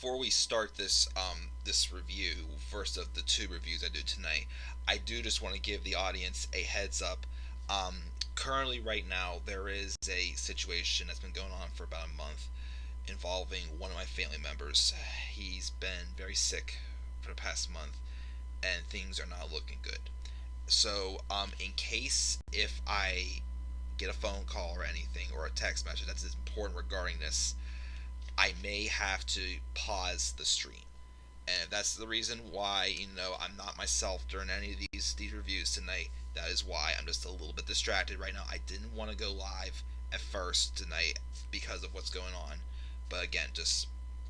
before we start this review, first of the two reviews I do tonight, I do just want to give the audience a heads up. Currently, right now, there is a situation that's been going on for about a month involving one of my family members. He's been very sick for the past month, and things are not looking good. So, in case if I get a phone call or anything or a text message that's important regarding this, I may have to pause the stream. And if that's the reason why, I'm not myself during any of these reviews tonight, that is why. I'm just a little bit distracted right now. I didn't want to go live at first tonight because of what's going on. But again,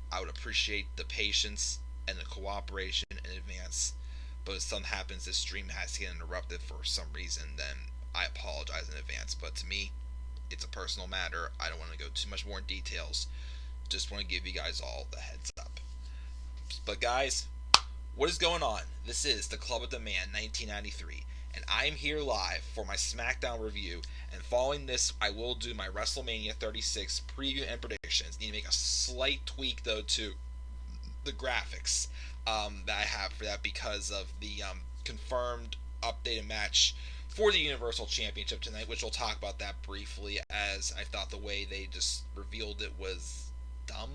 I would appreciate the patience and the cooperation in advance. But if something happens, this stream has to get interrupted for some reason, then I apologize in advance. But to me, it's a personal matter. I don't want to go too much more in details. Just want to give you guys all the heads up. But guys, what is going on? This is the Club of the Man 1993, and I'm here live for my SmackDown review. And following this, I will do my WrestleMania 36 preview and predictions. Need to make a slight tweak though to the graphics that I have for that because of the confirmed updated match for the Universal Championship tonight, which we'll talk about that briefly, as I thought the way they just revealed it was dumb,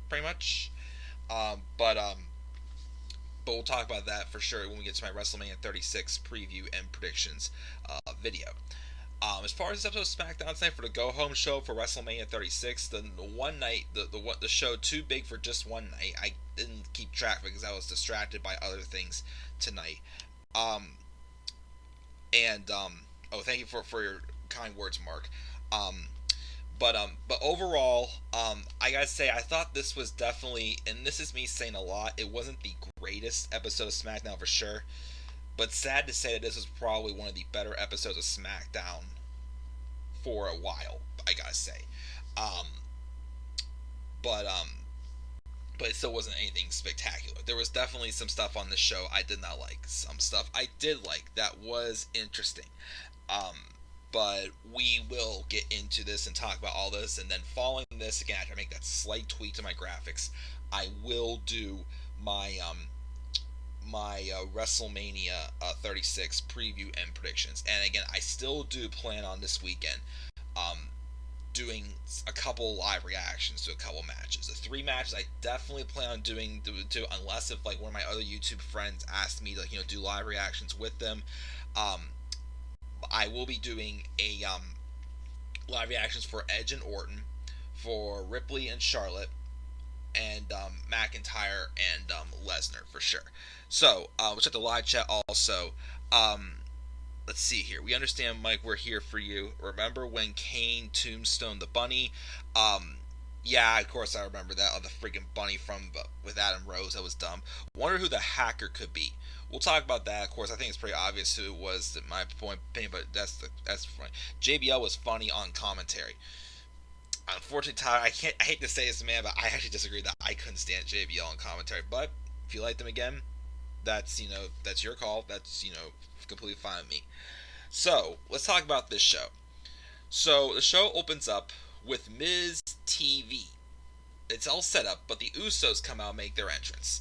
pretty much. But we'll talk about that for sure when we get to my WrestleMania 36 preview and predictions video. As far as this episode of SmackDown tonight for the go-home show for WrestleMania 36, the one night, the show too big for just one night. I didn't keep track because I was distracted by other things tonight. Thank you for your kind words, Mark. But overall, I gotta say, I thought this was definitely, and this is me saying a lot, it wasn't the greatest episode of SmackDown for sure, but sad to say that this was probably one of the better episodes of SmackDown for a while, I gotta say. But it still wasn't anything spectacular. There was definitely some stuff on this show I did not like. Some stuff I did like that was interesting. But we will get into this and talk about all this, and then following this, again, after I make that slight tweak to my graphics, I will do my WrestleMania 36 preview and predictions. And again, I still do plan on this weekend doing a couple live reactions to a couple matches. The 3 matches I definitely plan on doing, unless if like one of my other YouTube friends asked me to do live reactions with them. I will be doing a live reactions for Edge and Orton, for Ripley and Charlotte, and McIntyre and Lesnar for sure. So we'll check the live chat also. Let's see here. We understand, Mike. We're here for you. Remember when Kane tombstone the bunny? Yeah, of course I remember that. Oh, the freaking bunny with Adam Rose. That was dumb. Wonder who the hacker could be. We'll talk about that. Of course, I think it's pretty obvious who it was, in my opinion. But that's funny. JBL was funny on commentary. Unfortunately, Tyler, I hate to say this, man, but I actually disagree that I couldn't stand JBL on commentary. But if you like them again, that's your call. That's completely fine with me. So let's talk about this show. So the show opens up with Miz TV. It's all set up, but the Usos come out and make their entrance.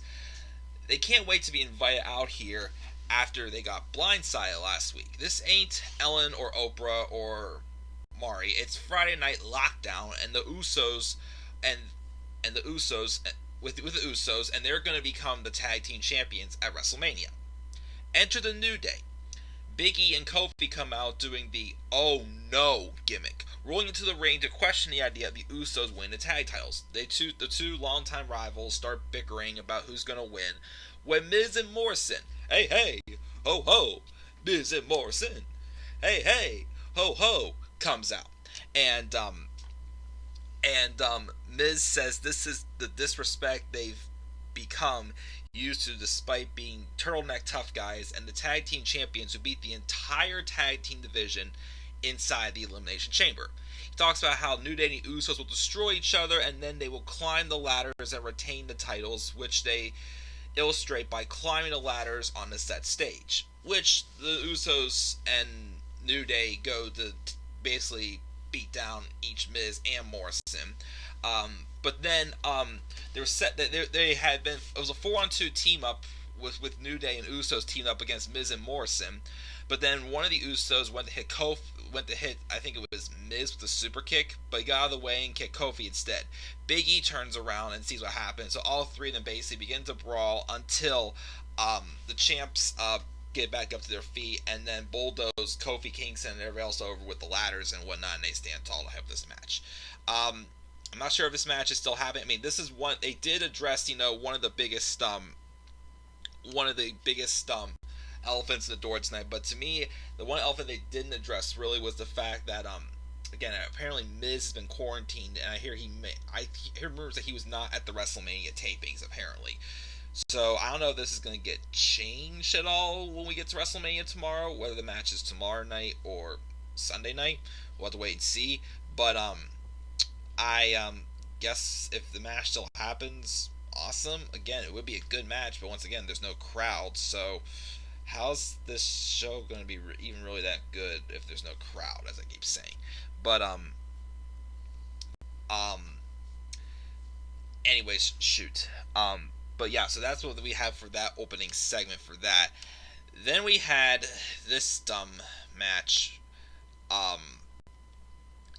They can't wait to be invited out here after they got blindsided last week. This ain't Ellen or Oprah or Mari. It's Friday Night Lockdown, and the Usos and the Usos with the Usos, and they're going to become the tag team champions at WrestleMania. Enter the New Day. Big E and Kofi come out doing the "oh no" gimmick, rolling into the ring to question the idea of the Usos win the tag titles. The two longtime rivals start bickering about who's gonna win, when Miz and Morrison, hey, ho ho, Miz and Morrison, hey, ho ho, comes out, and Miz says this is the disrespect they've become used to, despite being turtleneck tough guys and the tag team champions who beat the entire tag team division inside the Elimination Chamber. He talks about how New Day and the Usos will destroy each other, and then they will climb the ladders and retain the titles, which they illustrate by climbing the ladders on the set stage, which the Usos and New Day go to basically beat down each Miz and Morrison. But then they were set that they had been, it was a 4-on-2 team up with New Day and Usos teamed up against Miz and Morrison. But then one of the Usos went to hit, I think it was Miz with a super kick, but he got out of the way and kicked Kofi instead. Big E turns around and sees what happened, so all three of them basically begin to brawl until the champs get back up to their feet and then bulldoze Kofi Kingston and everybody else over with the ladders and whatnot, and they stand tall to have this match. I'm not sure if this match is still happening. I mean, this is one they did address. One of the biggest elephants in the door tonight. But to me, the one elephant they didn't address really was the fact that again, apparently Miz has been quarantined, and I hear rumors that he was not at the WrestleMania tapings apparently. So I don't know if this is going to get changed at all when we get to WrestleMania tomorrow, whether the match is tomorrow night or Sunday night. We'll have to wait and see. But I guess if the match still happens, awesome. Again, it would be a good match, but once again, there's no crowd. So how's this show going to be even really that good if there's no crowd, as I keep saying? But anyways, shoot. But yeah, so that's what we have for that opening segment for that. Then we had this dumb match.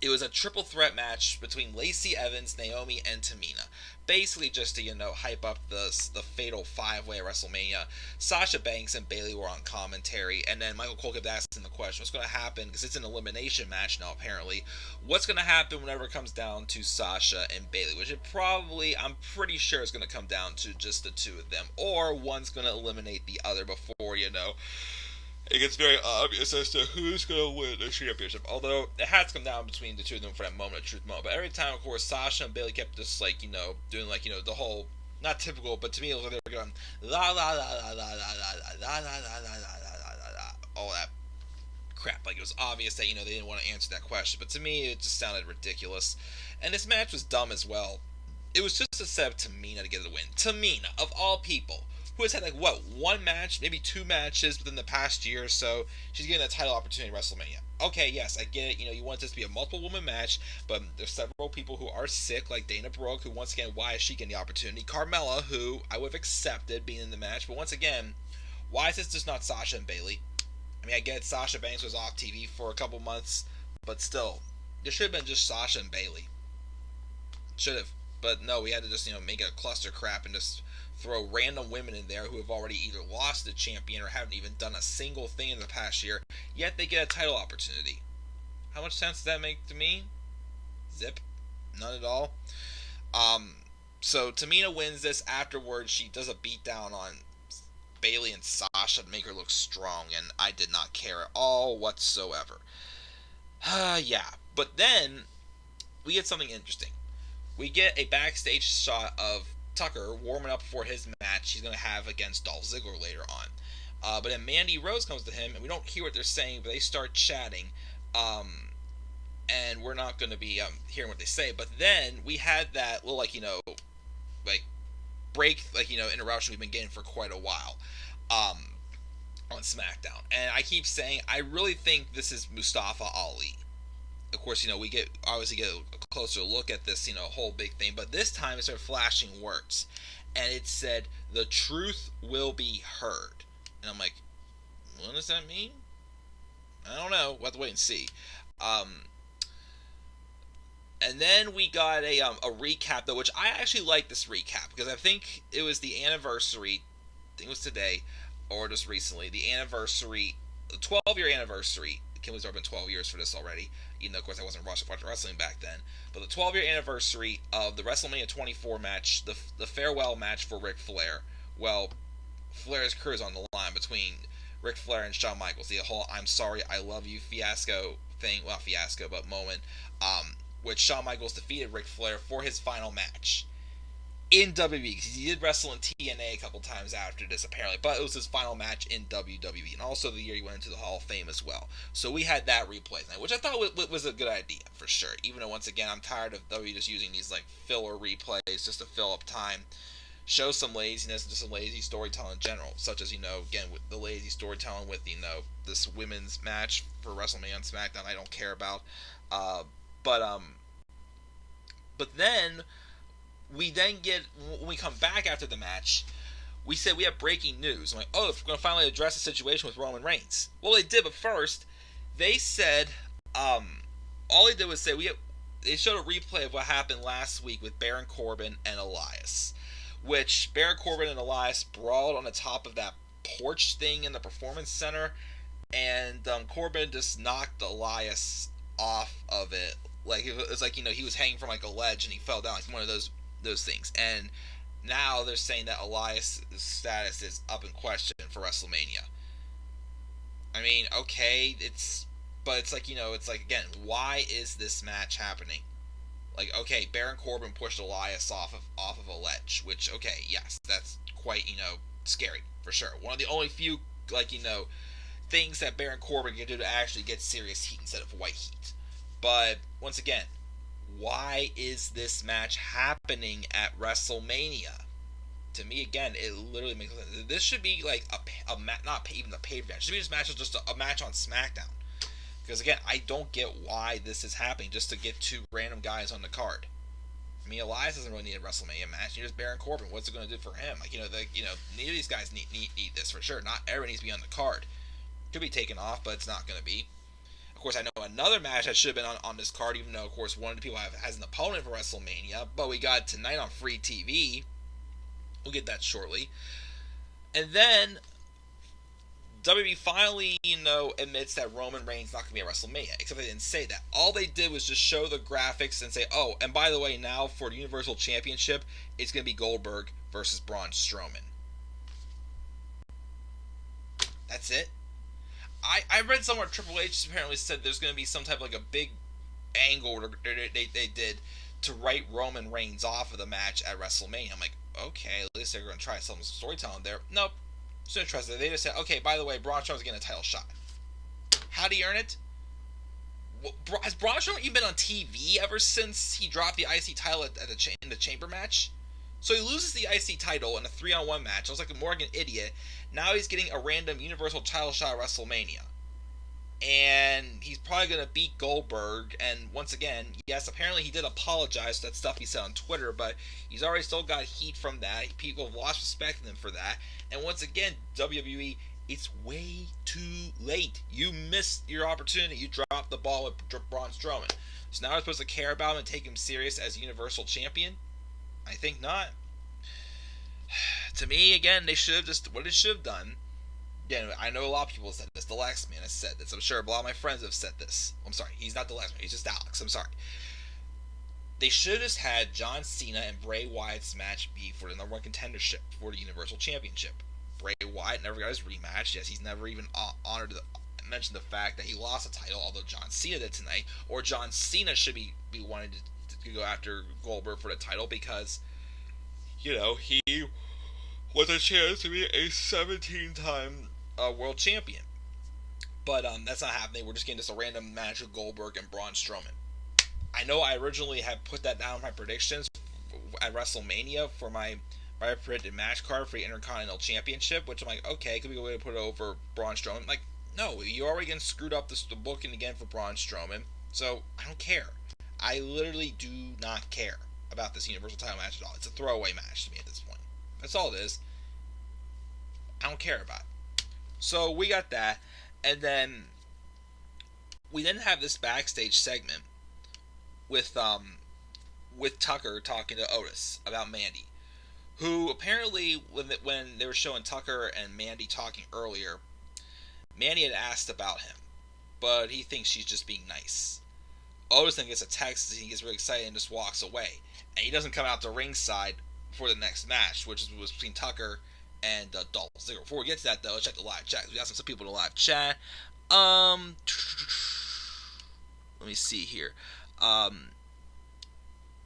It was a triple threat match between Lacey Evans, Naomi, and Tamina. Basically just to, hype up the fatal 5-way at WrestleMania. Sasha Banks and Bayley were on commentary, and then Michael Cole kept asking the question, what's going to happen, because it's an elimination match now apparently, what's going to happen whenever it comes down to Sasha and Bayley, which I'm pretty sure is going to come down to just the two of them, or one's going to eliminate the other before, it gets very obvious as to who's going to win the championship. Although, it had to come down between the two of them for that moment of truth moment. But every time, of course, Sasha and Bayley kept just, doing, the whole, not typical, but to me, it was like they were going, la la la la la la la la la la la la la, all that crap. Like, it was obvious that, they didn't want to answer that question. But to me, it just sounded ridiculous. And this match was dumb as well. It was just a set up Tamina to get the win. Tamina, of all people, who has had one match, maybe two matches within the past year or so. She's getting a title opportunity at WrestleMania. Okay, yes, I get it. You want this to be a multiple woman match, but there's several people who are sick, like Dana Brooke, who once again, why is she getting the opportunity? Carmella, who I would have accepted being in the match, but once again, why is this just not Sasha and Bayley? I mean, I get Sasha Banks was off TV for a couple months, but still, there should have been just Sasha and Bayley. Should have. But no, we had to just, make it a cluster crap and just throw random women in there who have already either lost the champion or haven't even done a single thing in the past year, yet they get a title opportunity. How much sense does that make to me? Zip. None at all. So Tamina wins this. Afterwards, she does a beatdown on Bayley and Sasha to make her look strong, and I did not care at all whatsoever. Yeah. But then, we get something interesting. We get a backstage shot of Tucker warming up for his match he's going to have against Dolph Ziggler later on. But then Mandy Rose comes to him, and we don't hear what they're saying, but they start chatting. And we're not going to be hearing what they say. But then we had that little, break, interruption we've been getting for quite a while on SmackDown. And I keep saying, I really think this is Mustapha Ali. Of course, we obviously get a closer look at this, whole big thing. But this time it started flashing words. And it said, the truth will be heard. And I'm like, what does that mean? I don't know. We'll have to wait and see. And then we got a recap, though, which I actually like this recap. Because I think it was the anniversary. I think it was today. Or just recently. The 12-year anniversary. It can't believe it's been 12 years for this already. Even though, of course, I wasn't watching wrestling back then. But the 12-year anniversary of the WrestleMania 24 match, the farewell match for Ric Flair. Well, Flair's career is on the line between Ric Flair and Shawn Michaels. The whole "I'm sorry, I love you" fiasco thing. Well, not fiasco, but moment. Which Shawn Michaels defeated Ric Flair for his final match in WWE, because he did wrestle in TNA a couple times after this, apparently, but it was his final match in WWE, and also the year he went into the Hall of Fame as well. So we had that replay tonight, which I thought was a good idea, for sure, even though, once again, I'm tired of WWE just using these, filler replays just to fill up time, show some laziness, and just some lazy storytelling in general, such as, again, with the lazy storytelling with, this women's match for WrestleMania on SmackDown I don't care about, but But then we get, when we come back after the match, we said we have breaking news. I'm like, oh, we're going to finally address the situation with Roman Reigns. Well, they did, but first, they said, all they did was say, they showed a replay of what happened last week with Baron Corbin and Elias, which Baron Corbin and Elias brawled on the top of that porch thing in the Performance Center, and Corbin just knocked Elias off of it. Like, it was like, he was hanging from like a ledge and he fell down, like one of those things. And now they're saying that Elias' status is up in question for WrestleMania. I mean, okay, but it's like, it's like, again, why is this match happening? Like, okay, Baron Corbin pushed Elias off of a ledge, which, okay, yes, that's quite, scary, for sure. One of the only few, like, things that Baron Corbin can do to actually get serious heat instead of white heat. But, once again, why is this match happening at WrestleMania? To me, again, it literally makes sense. This should be like not even a pay-per-view match. It should be just a match on SmackDown. Because, again, I don't get why this is happening just to get two random guys on the card. I mean, Elias doesn't really need a WrestleMania match. Here's Baron Corbin. What's it going to do for him? Like, neither of these guys need this for sure. Not everyone needs to be on the card. Could be taken off, but it's not going to be. Of course, I know another match that should have been on this card, even though, of course, one of the people has an opponent for WrestleMania, but we got it tonight on free TV. We'll get that shortly. And then WWE finally, admits that Roman Reigns not going to be at WrestleMania, except they didn't say that. All they did was just show the graphics and say, oh, and by the way, now for the Universal Championship, it's going to be Goldberg versus Braun Strowman. That's it. I read somewhere Triple H apparently said there's going to be some type of like a big angle they did to write Roman Reigns off of the match at WrestleMania. I'm like, okay, at least they're going to try some storytelling there. Nope. Just interested. They just said, okay, by the way, Braun Strowman's getting a title shot. How did he earn it? Has Braun Strowman even been on TV ever since he dropped the IC title in the Chamber match? So he loses the IC title in a 3-on-1 match. I was like more like an idiot. Now he's getting a random Universal title shot at WrestleMania. And he's probably going to beat Goldberg. And once again, yes, apparently he did apologize for that stuff he said on Twitter, but he's already still got heat from that. People have lost respect in him for that. And once again, WWE, it's way too late. You missed your opportunity. You dropped the ball with Braun Strowman. So now we're supposed to care about him and take him serious as Universal Champion? I think not. To me, again, they should have just, what they should have done, again, I know a lot of people have said this, the Last Man has said this, I'm sure a lot of my friends have said this. I'm sorry, he's not the Last Man, he's just Alex, I'm sorry. They should have just had John Cena and Bray Wyatt's match be for the number one contendership for the Universal Championship. Bray Wyatt never got his rematch. Yes, he's never even mentioned the fact that he lost the title, although John Cena did tonight. Or John Cena should be wanting to go after Goldberg for the title because, he was a chance to be a 17-time world champion. But that's not happening. We're just getting just a random match with Goldberg and Braun Strowman. I know I originally had put that down in my predictions at WrestleMania for my predicted match card for the Intercontinental Championship, which I'm like, okay, could be a way to put it over Braun Strowman. Like, no, you already getting screwed up the booking again for Braun Strowman, so I don't care. I literally do not care about this Universal title match at all. It's a throwaway match to me at this point. That's all it is. I don't care about it. So we got that, and then we then have this backstage segment with Tucker talking to Otis about Mandy, who apparently when they were showing Tucker and Mandy talking earlier, Mandy had asked about him, but he thinks she's just being nice. Otis then gets a text and he gets really excited and just walks away, and he doesn't come out to ringside for the next match, which was between Tucker and Dolph Ziggler. Before we get to that, though, let's check the live chat. We got some people in the live chat. Let me see here.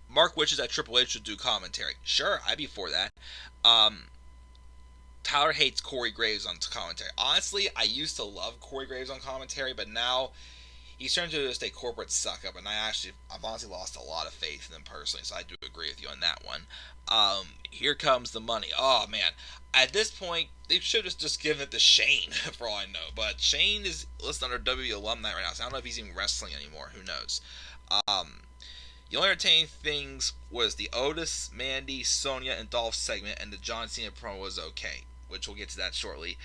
Mark wishes that Triple H should do commentary. Sure, I'd be for that. Tyler hates Corey Graves on commentary. Honestly, I used to love Corey Graves on commentary, but now he's turned into just a corporate suck-up, and I've honestly lost a lot of faith in him personally, so I do agree with you on that one. Here comes the money. Oh, man. At this point, they should have just given it to Shane, for all I know. But Shane is listed under WWE alumni right now, so I don't know if he's even wrestling anymore. Who knows? The only entertaining things was the Otis, Mandy, Sonya, and Dolph segment, and the John Cena promo was okay, which we'll get to that shortly.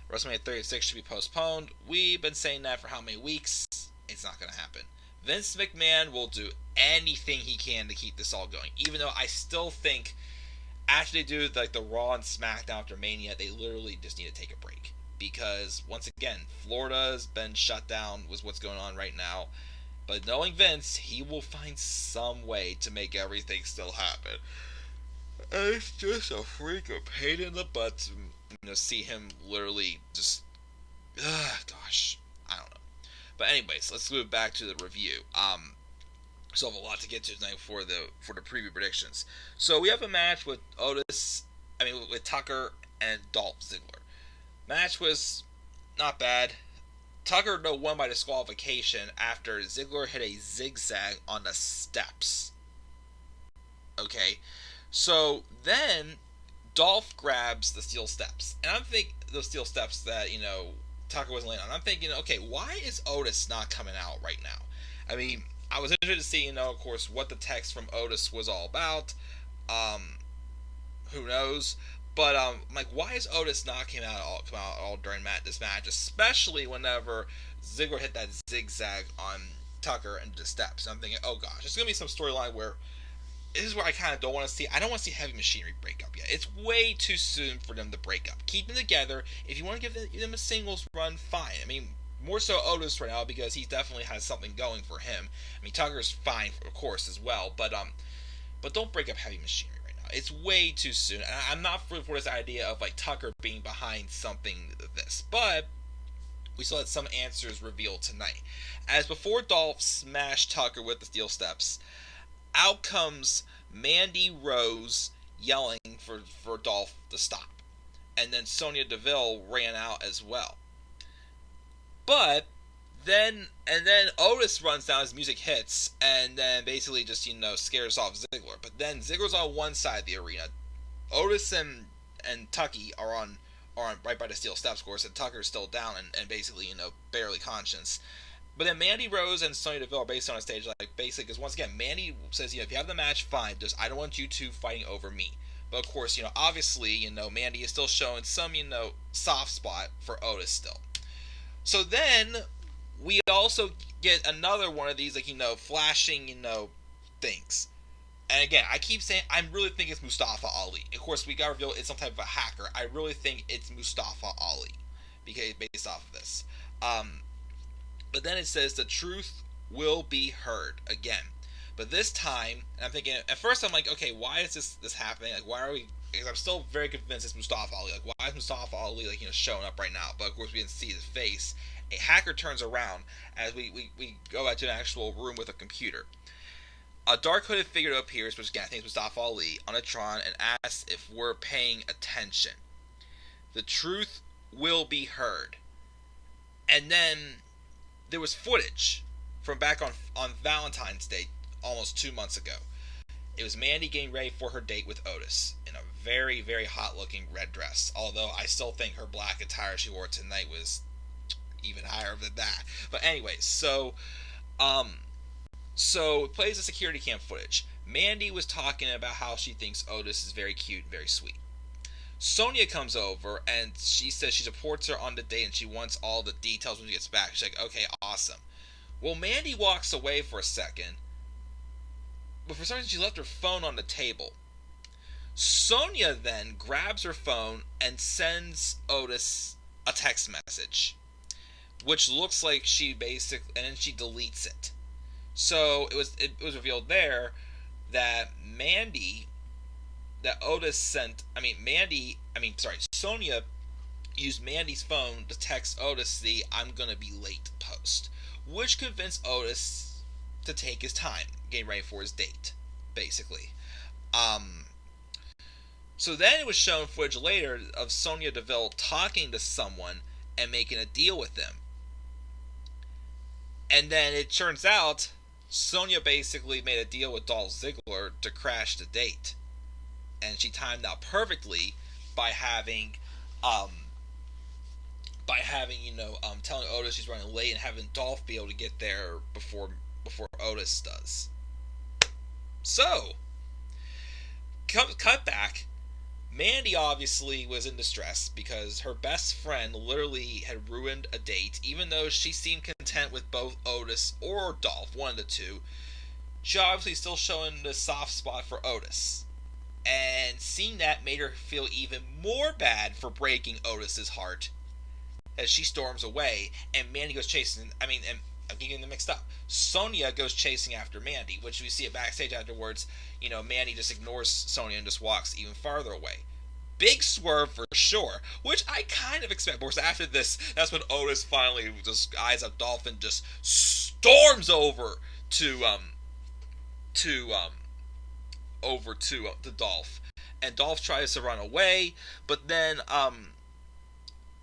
WrestleMania 36 should be postponed. We've been saying that for how many weeks? It's not going to happen. Vince McMahon will do anything he can to keep this all going, even though I still think after they do like the Raw and SmackDown after Mania, they literally just need to take a break. Because, once again, Florida's been shut down with what's going on right now. But knowing Vince, he will find some way to make everything still happen. And it's just a freaking pain in the butt to see him literally just... gosh, I don't know. But anyways, let's move back to the review. So I have a lot to get to tonight for the preview predictions. So we have a match with with Tucker and Dolph Ziggler. Match was not bad. Tucker won by disqualification after Ziggler hit a zigzag on the steps. Okay, so then Dolph grabs the steel steps, and I'm thinking those steel steps that Tucker wasn't laying on. I'm thinking, okay, why is Otis not coming out right now? I mean, I was interested to see, of course, what the text from Otis was all about. Who knows? But like, why is Otis not come out all during this match, especially whenever Ziggler hit that zigzag on Tucker and the steps? And I'm thinking, oh gosh, there's gonna be some storyline where this is where I kind of don't want to see. I don't want to see Heavy Machinery break up yet. It's way too soon for them to break up. Keep them together. If you want to give them a singles run, fine. I mean, more so Otis right now because he definitely has something going for him. I mean, Tucker's fine, of course, as well. But don't break up Heavy Machinery. It's way too soon. And I'm not for this idea of like Tucker being behind something like this. But we still had some answers revealed tonight. As before Dolph smashed Tucker with the steel steps, out comes Mandy Rose yelling for Dolph to stop. And then Sonya Deville ran out as well. But then Otis runs down, his music hits, and then basically just, scares off Ziggler. But then Ziggler's on one side of the arena. Otis and Tucky are on right by the steel steps, of course, and Tucker's still down and basically, barely conscious. But then Mandy Rose and Sonya Deville are basically on stage, like, basically, because once again, Mandy says, if you have the match, fine, just I don't want you two fighting over me. But of course, obviously, Mandy is still showing some, soft spot for Otis still. So then we also get another one of these, like, flashing, things. And again, I keep saying, I really think it's Mustapha Ali. Of course, we got to reveal it's some type of a hacker. I really think it's Mustapha Ali, because based off of this. But then it says, the truth will be heard again. But this time, and I'm thinking, at first I'm like, okay, why is this happening? Like, why are we... Because I'm still very convinced it's Mustapha Ali. Like, why is Mustapha Ali, like, showing up right now? But of course, we didn't see his face. A hacker turns around as we go back to an actual room with a computer. A dark hooded figure appears, which again I think is Mustapha Ali, on a Tron and asks if we're paying attention. The truth will be heard. And then there was footage from back on Valentine's Day almost 2 months ago. It was Mandy getting ready for her date with Otis in a very, very hot looking red dress. Although I still think her black attire she wore tonight was even higher than that. But anyways, so it plays the security cam footage. Mandy was talking about how she thinks Otis is very cute and very sweet. Sonya comes over and she says she supports her on the date and she wants all the details when she gets back. She's like, okay, awesome. Well, Mandy walks away for a second, but for some reason she left her phone on the table. Sonya then grabs her phone and sends Otis a text message, which looks like she basically, and then she deletes it. So it was revealed there that Sonya used Mandy's phone to text Otis the "I'm gonna be late" post, which convinced Otis to take his time getting ready for his date, basically. So then it was shown footage later of Sonya Deville talking to someone and making a deal with them. And then it turns out Sonya basically made a deal with Dolph Ziggler to crash the date. And she timed out perfectly by having telling Otis she's running late and having Dolph be able to get there before Otis does. So, cut back. Mandy obviously was in distress because her best friend literally had ruined a date, even though she seemed content with both Otis or Dolph, one of the two. She obviously still showing the soft spot for Otis. And seeing that made her feel even more bad for breaking Otis's heart as she storms away, and Mandy goes chasing. And I'm getting them mixed up. Sonya goes chasing after Mandy, which we see at backstage afterwards. Mandy just ignores Sonya and just walks even farther away. Big swerve for sure, which I kind of expect. Because after this, that's when Otis finally just eyes up Dolph and just storms over to Dolph, and Dolph tries to run away, but then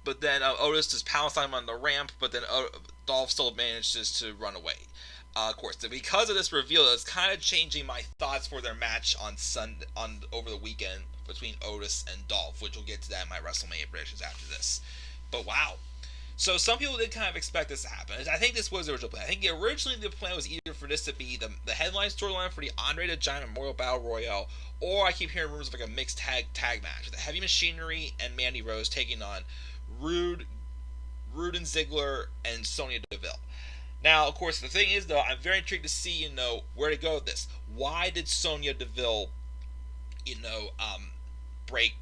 Otis just pounced on him on the ramp, but then Dolph still manages to run away. Of course, because of this reveal, it's kind of changing my thoughts for their match on over the weekend between Otis and Dolph, which we'll get to that in my WrestleMania predictions after this. But wow. So some people did kind of expect this to happen. I think this was the original plan. I think originally the plan was either for this to be the headline storyline for the Andre the Giant Memorial Battle Royale, or I keep hearing rumors of like a mixed tag match with the Heavy Machinery and Mandy Rose taking on Rude and Ziggler and Sonya Deville. Now, of course, the thing is though, I'm very intrigued to see where to go with this. Why did Sonya Deville, break?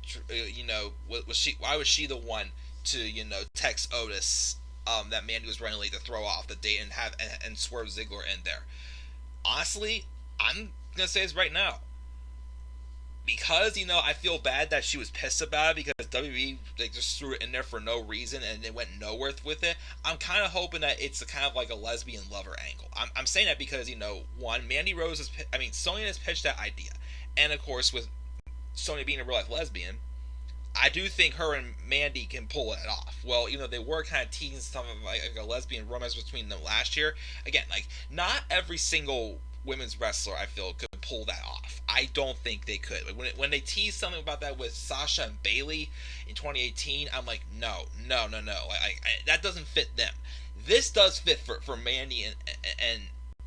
Why was she the one to text Otis that Mandy was running late to throw off the date and swerve Ziggler in there? Honestly, I'm gonna say this right now, because I feel bad that she was pissed about it because WWE just threw it in there for no reason and it went nowhere with it. I'm kind of hoping that it's kind of like a lesbian lover angle. I'm saying that because one, Mandy Rose Sonya has pitched that idea, and of course with Sonya being a real life lesbian, I do think her and Mandy can pull it off. Well, even though they were kind of teasing something like a lesbian romance between them last year, again, not every single women's wrestler I feel could pull that off. I don't think they could. When they teased something about that with Sasha and Bayley in 2018, I'm like, no. That doesn't fit them. This does fit for Mandy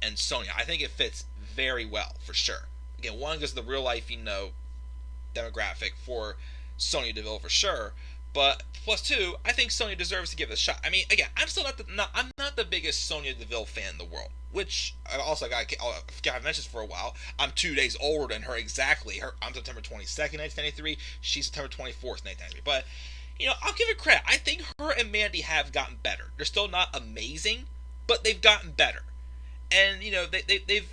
and Sonya. I think it fits very well for sure. Again, one because of the real life demographic for Sonya Deville for sure, but plus two, I think Sonya deserves to give it a shot. Again, I'm not the biggest Sonya Deville fan in the world, which I also I've mentioned for a while. I'm 2 days older than her exactly. I'm September 22nd, 1993. She's September 24th, 1993. But I'll give it credit. I think her and Mandy have gotten better. They're still not amazing, but they've gotten better, and they've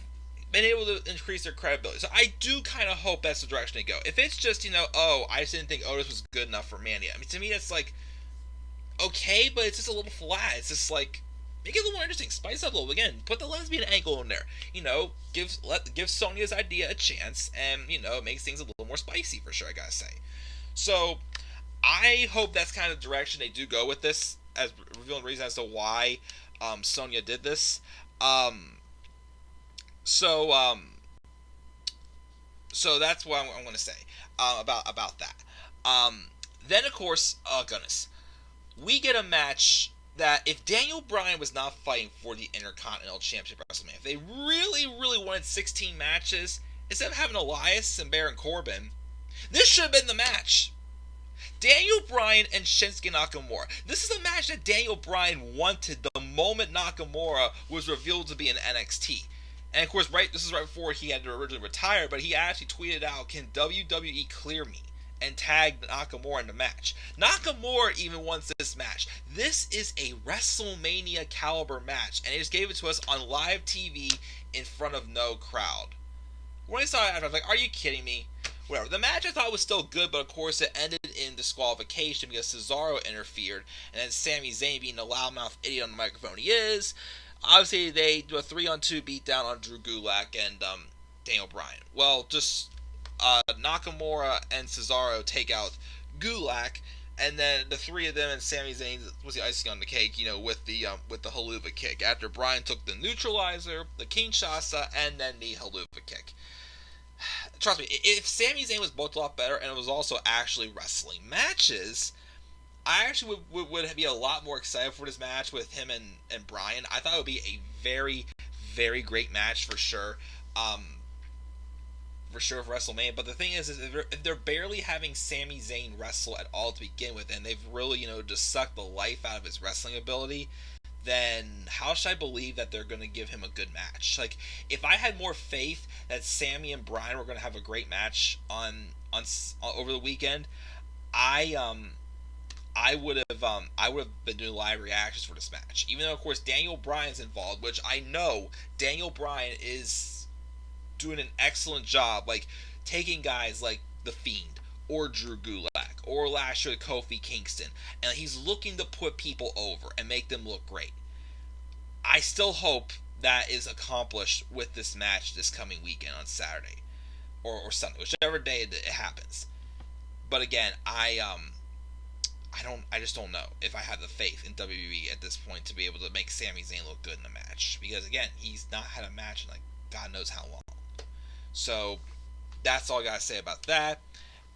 been able to increase their credibility. So I do kind of hope that's the direction they go. If it's just, I just didn't think Otis was good enough for Mandy. To me, that's okay, but it's just a little flat. It's just make it a little more interesting. Spice up a little. Again, put the lesbian angle in there. Give Sonya's idea a chance, and, it makes things a little more spicy for sure, I gotta say. So, I hope that's kind of the direction they do go with this, as revealing the reason as to why Sonya did this. So that's what I'm going to say about that. Then, of course, oh goodness, we get a match that if Daniel Bryan was not fighting for the Intercontinental Championship at WrestleMania, if they really, really wanted 16 matches, instead of having Elias and Baron Corbin, this should have been the match. Daniel Bryan and Shinsuke Nakamura. This is a match that Daniel Bryan wanted the moment Nakamura was revealed to be in NXT. And of course, this is right before he had to originally retire, but he actually tweeted out, "Can WWE clear me?" and tagged Nakamura in the match. Nakamura even wants this match. This is a WrestleMania caliber match, and they just gave it to us on live TV in front of no crowd. When I saw it, I was like, are you kidding me? Whatever. The match I thought was still good, but of course it ended in disqualification because Cesaro interfered, and then Sami Zayn, being the loudmouth idiot on the microphone he is, obviously they do a 3-on-2 beatdown on Drew Gulak and Daniel Bryan. Well, just Nakamura and Cesaro take out Gulak, and then the three of them and Sami Zayn was the icing on the cake, with the Haluva kick. After Bryan took the neutralizer, the Kinshasa, and then the Haluva kick. Trust me, if Sami Zayn was booked a lot better and it was also actually wrestling matches, I actually would be a lot more excited for this match with him and Bryan. I thought it would be a very, very great match for sure. for sure for WrestleMania. But the thing is if they're barely having Sami Zayn wrestle at all to begin with, and they've really, just sucked the life out of his wrestling ability, then how should I believe that they're going to give him a good match? Like, if I had more faith that Sami and Bryan were going to have a great match on over the weekend, I would have been doing live reactions for this match. Even though, of course, Daniel Bryan's involved, which I know Daniel Bryan is doing an excellent job, like taking guys like The Fiend or Drew Gulak or last year Kofi Kingston, and he's looking to put people over and make them look great. I still hope that is accomplished with this match this coming weekend on Saturday or Sunday, whichever day it happens. But again, I just don't know if I have the faith in WWE at this point to be able to make Sami Zayn look good in a match, because again, he's not had a match in like God knows how long. So that's all I gotta say about that.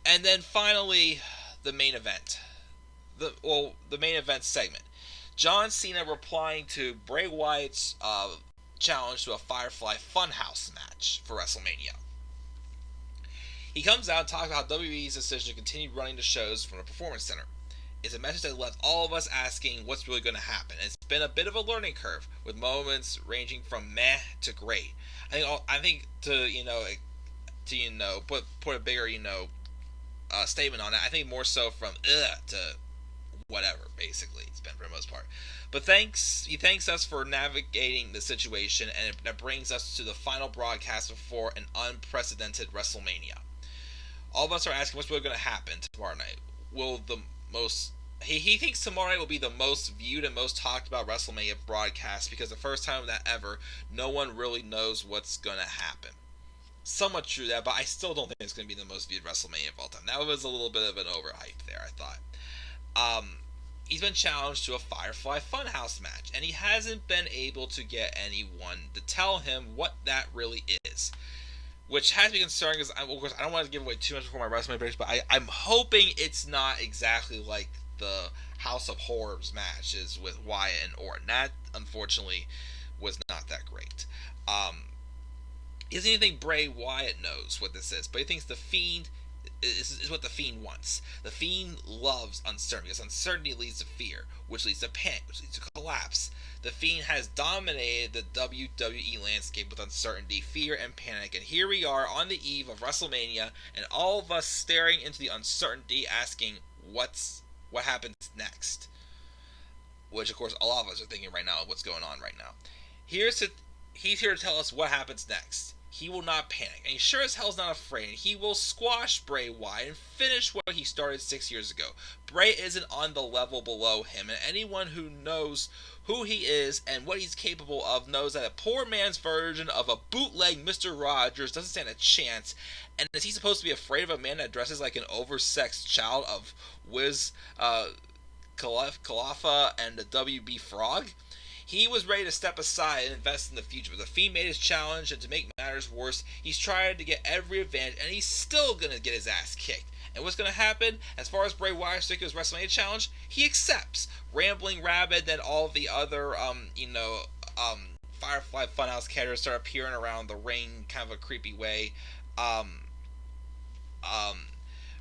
And then finally, the main event, the main event segment. John Cena replying to Bray Wyatt's challenge to a Firefly Funhouse match for WrestleMania. He comes out and talks about WWE's decision to continue running the shows from the Performance Center. It's a message that left all of us asking what's really going to happen. It's been a bit of a learning curve, with moments ranging from meh to great. I think to put a bigger statement on it. I think more so from to whatever. Basically, it's been for the most part. But he thanks us for navigating the situation, and that brings us to the final broadcast before an unprecedented WrestleMania. All of us are asking what's really going to happen tomorrow night. He thinks tomorrow night will be the most viewed and most talked about WrestleMania broadcast, because the first time that ever, no one really knows what's going to happen. Somewhat true that, but I still don't think it's going to be the most viewed WrestleMania of all time. That was a little bit of an overhype there, I thought. He's been challenged to a Firefly Funhouse match, and he hasn't been able to get anyone to tell him what that really is. Which has me concerned, because of course I don't want to give away too much before my WrestleMania prediction, but I'm hoping it's not exactly like the House of Horrors matches with Wyatt and Orton. That, unfortunately, was not that great. He doesn't even think Bray Wyatt knows what this is, but he thinks The Fiend is what The Fiend wants. The Fiend loves uncertainty, because uncertainty leads to fear, which leads to panic, which leads to collapse. The Fiend has dominated the WWE landscape with uncertainty, fear, and panic, and here we are on the eve of WrestleMania, and all of us staring into the uncertainty, asking what happens next. Which, of course, a lot of us are thinking right now what's going on right now. He's here to tell us what happens next. He will not panic, and he sure as hell is not afraid. He will squash Bray Wyatt and finish what he started 6 years ago. Bray isn't on the level below him, and anyone who knows who he is and what he's capable of knows that a poor man's version of a bootleg Mr. Rogers doesn't stand a chance. And is he supposed to be afraid of a man that dresses like an oversexed child of Wiz Khalifa and the WB Frog? He was ready to step aside and invest in the future, but The Fiend made his challenge, and to make matters worse, he's trying to get every advantage, and he's still going to get his ass kicked. And what's going to happen, as far as Bray Wyatt's ridiculous WrestleMania challenge, he accepts. Rambling Rabbit and all the other, Firefly Funhouse characters start appearing around the ring, kind of a creepy way.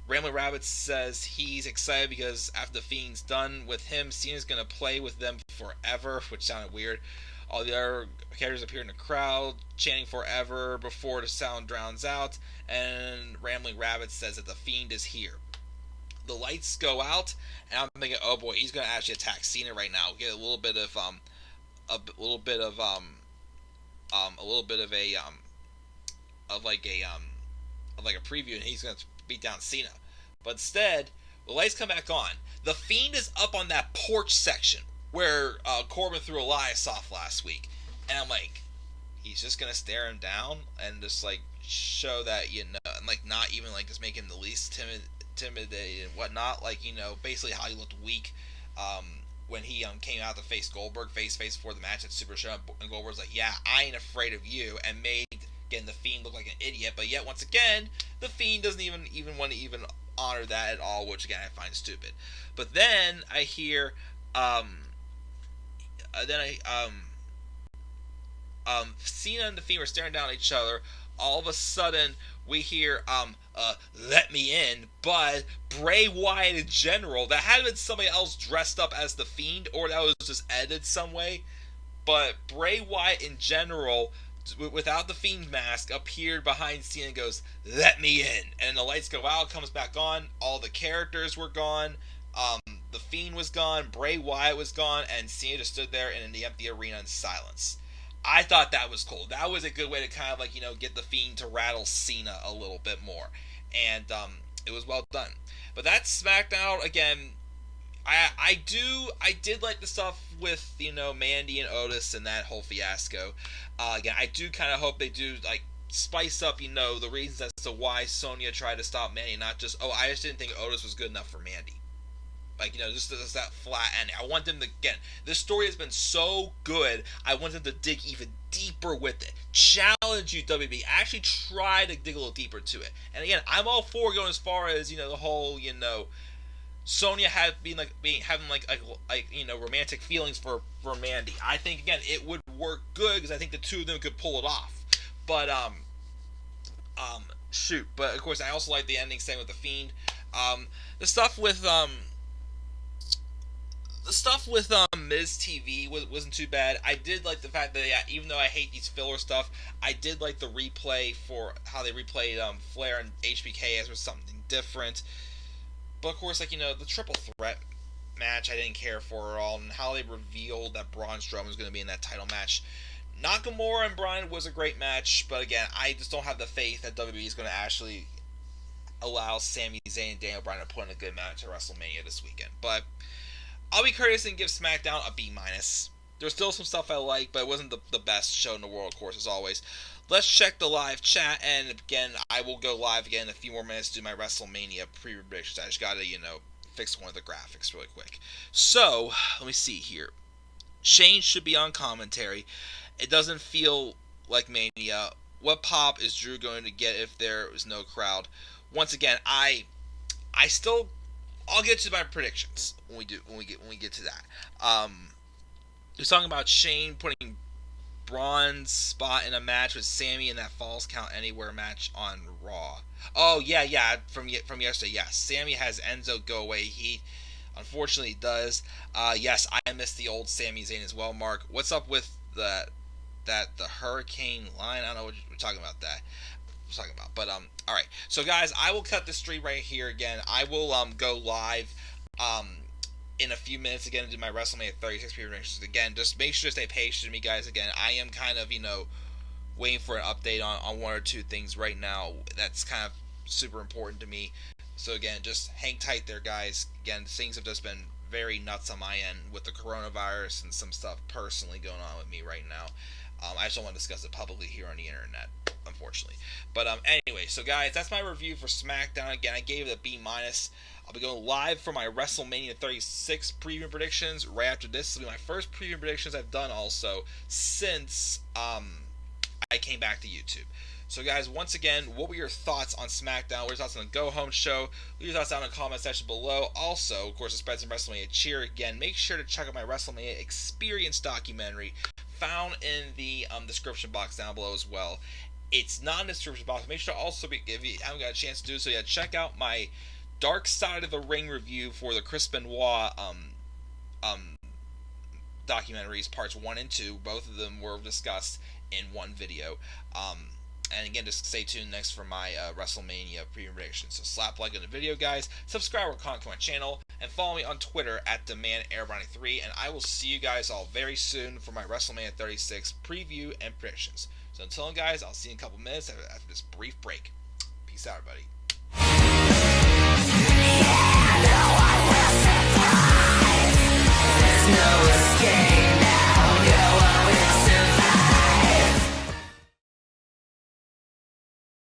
Rambling Rabbit says he's excited because after The Fiend's done with him, Cena's going to play with them forever, which sounded weird. All the other characters appear in the crowd, chanting forever before the sound drowns out, and Rambling Rabbit says that The Fiend is here. The lights go out, and I'm thinking, oh boy, he's going to actually attack Cena right now. Get a little bit of a preview, and he's going to beat down Cena. But instead, the lights come back on. The Fiend is up on that porch section where Corbin threw Elias off last week. And I'm like, he's just going to stare him down and just, like, show that, and, like, not even, like, just make him the least intimidated and whatnot. Like, basically how he looked weak when he came out to face Goldberg face before the match at Super Show. And Goldberg's like, yeah, I ain't afraid of you, and made, again, The Fiend look like an idiot. But yet, once again, The Fiend doesn't even want to even honor that at all, which, again, I find stupid. But then I hear... Cena and The Fiend were staring down at each other. All of a sudden, we hear, let me in, but Bray Wyatt in general, that had been somebody else dressed up as the Fiend, or that was just edited some way, but Bray Wyatt in general, without the Fiend mask, appeared behind Cena and goes, let me in, and the lights go out, comes back on, all the characters were gone, the Fiend was gone, Bray Wyatt was gone, and Cena just stood there in the empty arena in silence. I thought that was cool. That was a good way to kind of get the Fiend to rattle Cena a little bit more. And it was well done. But that's SmackDown. Again, I did like the stuff with, Mandy and Otis and that whole fiasco. Again, I do kind of hope they do, spice up, the reasons as to why Sonya tried to stop Mandy, not just, I just didn't think Otis was good enough for Mandy. Just that flat ending. I want them to, again, this story has been so good, I want them to dig even deeper with it. Challenge you, WB. Actually try to dig a little deeper to it. And again, I'm all for going as far as, the whole, Sonya having romantic feelings for Mandy. I think, again, it would work good, because I think the two of them could pull it off. But, shoot. But, of course, I also like the ending, same with the Fiend. The stuff with Miz TV wasn't too bad. I did like the fact that, even though I hate these filler stuff, I did like the replay for how they replayed Flair and HBK as was something different. But of course, the triple threat match I didn't care for at all, and how they revealed that Braun Strowman was going to be in that title match. Nakamura and Bryan was a great match, but again, I just don't have the faith that WWE is going to actually allow Sami Zayn and Daniel Bryan to put in a good match at WrestleMania this weekend. But I'll be courteous and give SmackDown a B-. There's still some stuff I like, but it wasn't the best show in the world, of course, as always. Let's check the live chat, and again, I will go live again in a few more minutes to do my WrestleMania pre-predictions. I just gotta, fix one of the graphics really quick. So, let me see here. Shane should be on commentary. It doesn't feel like Mania. What pop is Drew going to get if there is no crowd? Once again, I'll get to my predictions when we get to that. He was talking about Shane putting Braun's spot in a match with Sami in that Falls Count Anywhere match on Raw. Oh yeah, from yesterday. Yes, Sami has Enzo go away. He unfortunately does. Yes, I missed the old Sami Zayn as well. Mark, what's up with the Hurricane line? I don't know what we're talking about that. But alright, so guys, I will cut the stream right here again. I will go live in a few minutes again to do my WrestleMania 36 predictions. Again, just make sure to stay patient with me, guys. Again, I am kind of waiting for an update on one or two things right now that's kind of super important to me. So again, just hang tight there, guys. Again, things have just been very nuts on my end with the coronavirus and some stuff personally going on with me right now. I just don't want to discuss it publicly here on the internet, unfortunately. But anyway, so guys, that's my review for SmackDown. Again, I gave it a B-. I'll be going live for my WrestleMania 36 preview predictions right after this. This will be my first preview predictions I've done also since I came back to YouTube. So guys, once again, what were your thoughts on SmackDown? What were your thoughts on the Go Home show? Leave your thoughts down in the comment section below. Also, of course, the Spreads and WrestleMania Cheer. Again, make sure to check out my WrestleMania Experience documentary found in the description box down below as well. It's not in the description box. Make sure to also, if you haven't got a chance to do so yet, check out my Dark Side of the Ring review for the Chris Benoit documentaries, parts 1 and 2. Both of them were discussed in one video. And again, just stay tuned next for my WrestleMania preview predictions. So slap like on the video, guys. Subscribe or comment to my channel. And follow me on Twitter at DemandAirBrownie3. And I will see you guys all very soon for my WrestleMania 36 preview and predictions. So until then, guys, I'll see you in a couple minutes after this brief break. Peace out, everybody. Yeah, no one will surprise. There's no